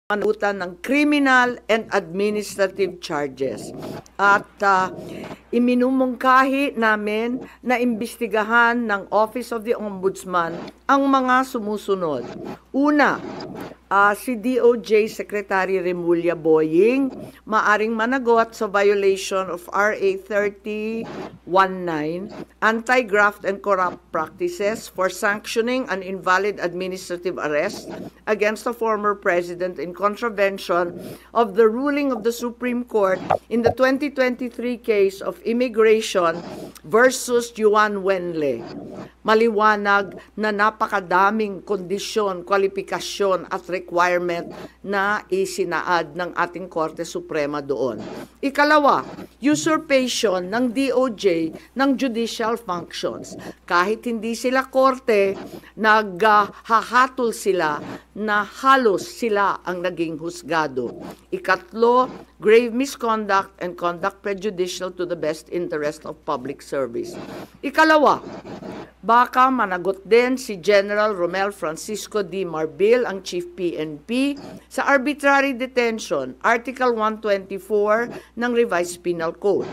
Manutan ng criminal and administrative charges. At iminumungkahi namin na imbestigahan ng Office of the Ombudsman ang mga sumusunod. Una, si DOJ Secretary Remulla Boying maaring managot sa violation of RA 3019, Anti-Graft and Corrupt Practices for sanctioning an invalid administrative arrest against the former president in contravention of the ruling of the Supreme Court in the 2023 case of Immigration versus Juan Wenle. Maliwanag na napakadaming kondisyon, kwalifikasyon at requirement na isinaad ng ating Korte Suprema doon. Ikalawa, usurpation ng DOJ ng judicial functions. Kahit hindi sila korte, naghahatol sila na halos sila ang naging husgado. Ikatlo, grave misconduct and conduct prejudicial to the best interest of public service. Ikalawa, baka managot din si General Romel Francisco D. Marbil, ang Chief PNP, sa arbitrary detention, Article 124 ng Revised Penal Code.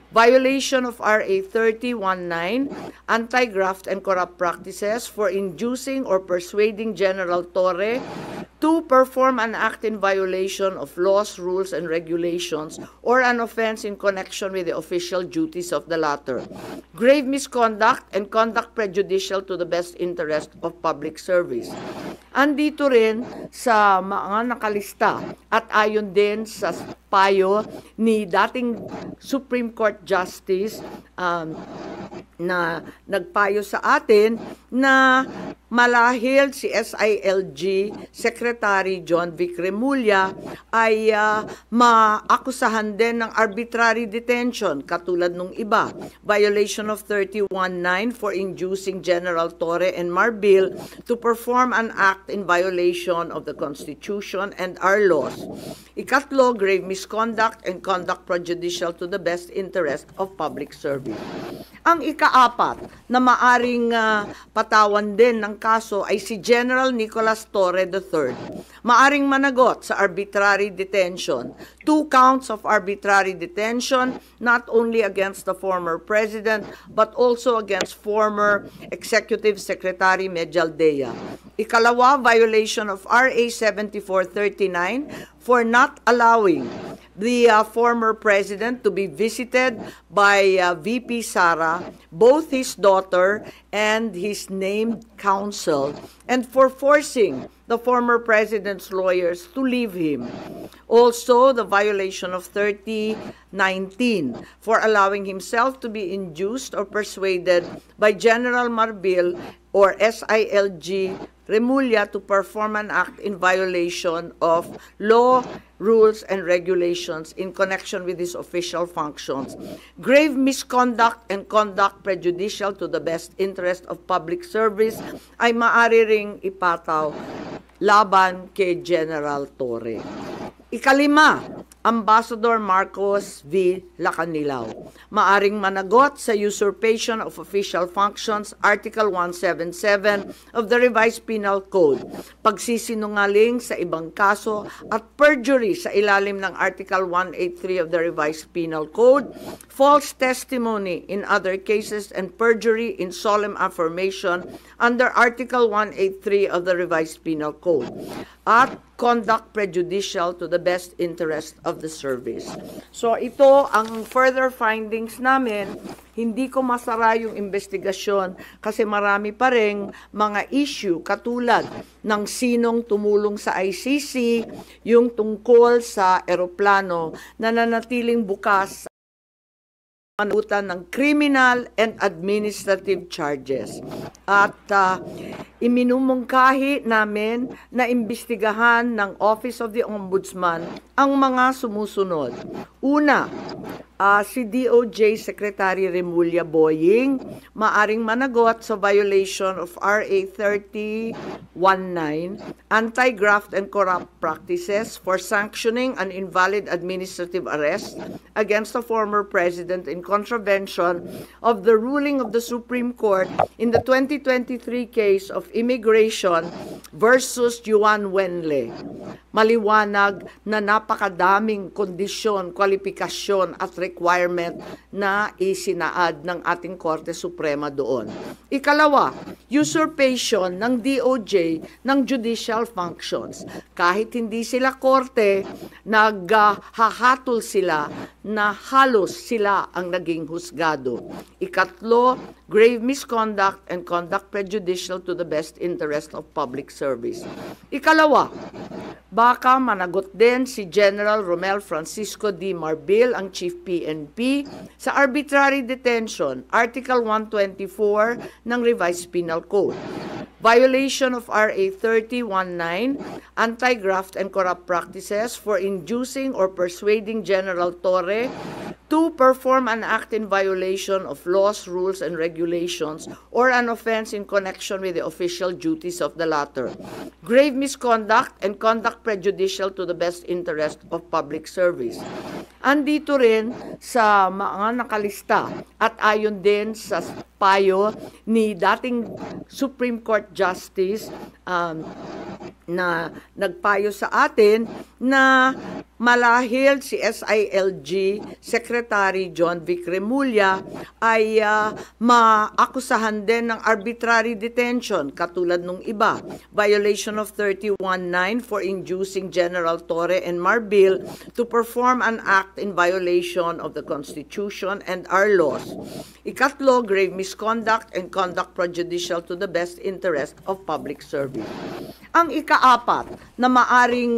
Violation of RA 3019, Anti-Graft and Corrupt Practices for inducing or persuading General Torre to perform an act in violation of laws, rules, and regulations or an offense in connection with the official duties of the latter. Grave misconduct and conduct prejudicial to the best interest of public service. Andito rin sa mga nakalista at ayon din sa payo ni dating Supreme Court Justice na nagpayo sa atin na malahil si SILG Secretary John Vic Remulla ay maakusahan din ng arbitrary detention katulad nung iba. Violation of 319 for inducing General Torre and Marbil to perform an act in violation of the Constitution and our laws. Ikatlo, grave misconduct and conduct prejudicial to the best interest of public service. Ang ikaapat na maaring patawan din ng kaso ay si General Nicolas Torre III. Maaring managot sa arbitrary detention. 2 counts of arbitrary detention, not only against the former president, but also against former Executive Secretary Medialdea. Ikalawa, violation of RA 7439 for not allowing the former president to be visited by VP Sara, both his daughter and his named counsel, and for forcing the former president's lawyers to leave him. Also, the violation of 3019 for allowing himself to be induced or persuaded by General Marbil or SILG Remulla to perform an act in violation of law, rules, and regulations in connection with his official functions. Grave misconduct and conduct prejudicial to the best interest of public service ay maaari ring ipataw laban kay General Torre. Ikalima, Ambassador Marcos V. Lacanilao. Maaring managot sa usurpation of official functions, Article 177 of the Revised Penal Code, pagsisinungaling sa ibang kaso at perjury sa ilalim ng Article 183 of the Revised Penal Code, false testimony in other cases, and perjury in solemn affirmation under Article 183 of the Revised Penal Code, at conduct prejudicial to the best interest of the service. So ito ang further findings namin. Hindi ko masara yung investigasyon kasi marami pa ring mga issue katulad ng sinong tumulong sa ICC, yung tungkol sa eroplano na nanatiling bukas manutan ng criminal and administrative charges. At iminumungkahi namin na imbestigahan ng Office of the Ombudsman ang mga sumusunod. Una, si DOJ Secretary Remulla Boying maaring managot sa violation of RA 3019, Anti-Graft and Corrupt Practices for sanctioning an invalid administrative arrest against the former president in contravention of the ruling of the Supreme Court in the 2023 case of of Immigration versus Juan Wenle. Maliwanag na napakadaming kondisyon, kwalifikasyon at requirement na isinaad ng ating Korte Suprema doon. Ikalawa, usurpation ng DOJ ng judicial functions. Kahit hindi sila korte, naghahatol sila na halos sila ang naging husgado. Ikatlo, grave misconduct and conduct prejudicial to the best interest of public service. Ikalawa, baka managot din si General Romel Francisco D. Marbil, ang Chief PNP, sa arbitrary detention, Article 124 ng Revised Penal Code. Violation of RA 3019, anti-graft and corrupt practices for inducing or persuading General Torre to perform an act in violation of laws, rules, and regulations, or an offense in connection with the official duties of the latter. Grave misconduct and conduct prejudicial to the best interest of public service. Andito rin sa mga nakalista at ayon din sa payo ni dating Supreme Court Justice na nagpayo sa atin na malahil si SILG Secretary John Vic Remulla ay maakusahan din ng arbitrary detention katulad nung iba. Violation of 319 for inducing General Torre and Marbil to perform an act in violation of the Constitution and our laws. Ikatlo, grave misconduct and conduct prejudicial to the best interest of public service. Ang ikaapat na maaring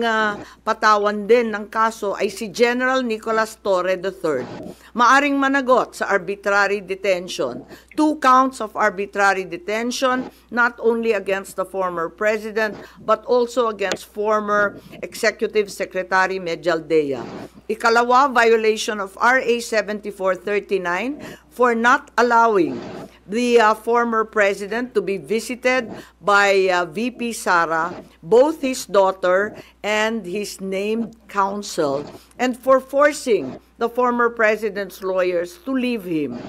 patawan din ng kaso ay si General Nicolas Torre III. Maaring managot sa arbitrary detention. 2 counts of arbitrary detention, not only against the former president, but also against former Executive Secretary Medialdea. Ikalawa, violation of RA 7439 for not allowing the former president to be visited by VP Sara, both his daughter and his named counsel, and for forcing the former president's lawyers to leave him.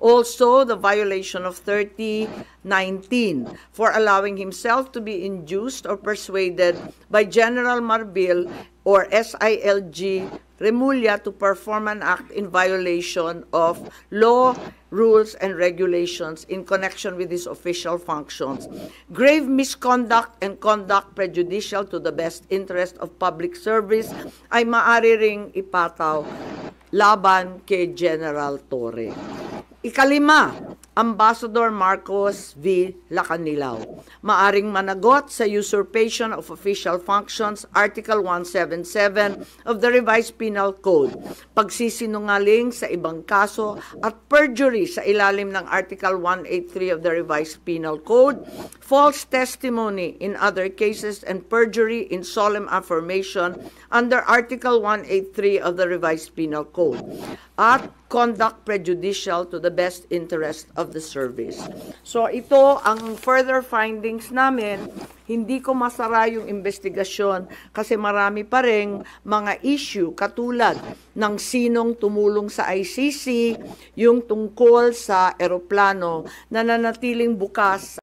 Also, the violation of 3019 for allowing himself to be induced or persuaded by General Marbil or SILG Remulla to perform an act in violation of law, rules, and regulations in connection with his official functions. Grave misconduct and conduct prejudicial to the best interest of public service ay maaari ring ipataw laban kay General Torre. Ikalima, Ambassador Marcos V. Lacanilao. Maaring managot sa usurpation of official functions, Article 177 of the Revised Penal Code, pagsisinungaling sa ibang kaso at perjury sa ilalim ng Article 183 of the Revised Penal Code, false testimony in other cases, and perjury in solemn affirmation under Article 183 of the Revised Penal Code, at conduct prejudicial to the best interest of the service. So ito ang further findings namin. Hindi ko masara yung investigasyon kasi marami pa ring mga issue katulad ng sinong tumulong sa ICC, yung tungkol sa eroplano na nanatiling bukas